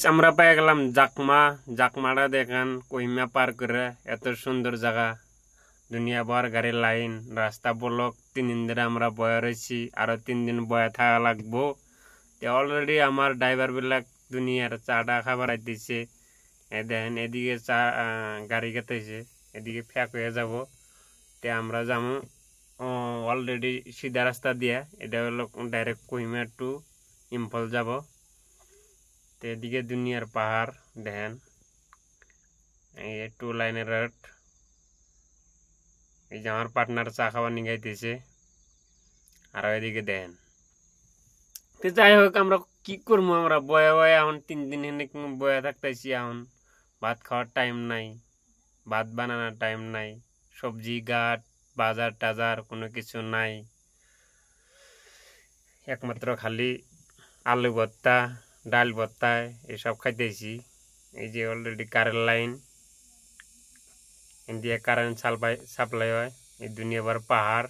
আমরা পেয়ে গেলাম জাকমা। জাকমাটা দেখেন কহিমা পার করে এত সুন্দর জায়গা, দুনিয়া ভর গাড়ির লাইন, রাস্তা ব্লক। 3 দিন ধরে আমরা বয়ে রয়েছি, আরো 3 দিন বয়ে থাকা লাগবো। অলরেডি আমার ড্রাইভার বিলাক দুনিয়ার চাটা খাবার দিচ্ছে। দেখেন এদিকে চা গাড়ি খেতেছে, এদিকে ফ্যাক হয়ে যাব। আমরা যাবো অলরেডি সিধা রাস্তা দিয়া, এটা হলো ডাইরেক্ট কহিমা টু ইম্ফল যাব। তো এদিকে দুনিয়ার পাহাড় দেখেন, এই 2 লাইনের রোড। এই যে আমার পার্টনার চা খাবার নিগাইতেছে, আর এদিকে দেখেন। তো যাই হোক, আমরা কি করবো, আমরা বয়ে বয়ে এখন 3 দিন এনে বয়ে থাকতেছি। এখন ভাত খাওয়ার টাইম নাই, ভাত বানানোর টাইম নাই, সবজি ঘাট বাজার টাজার কোনো কিছু নাই, একমাত্র খালি আলু ভর্তা ডাল ভর্তা এসব খাইতেছি। এই যে already current line, India current supply হয়। এই দুনিয়া ভর পাহাড়।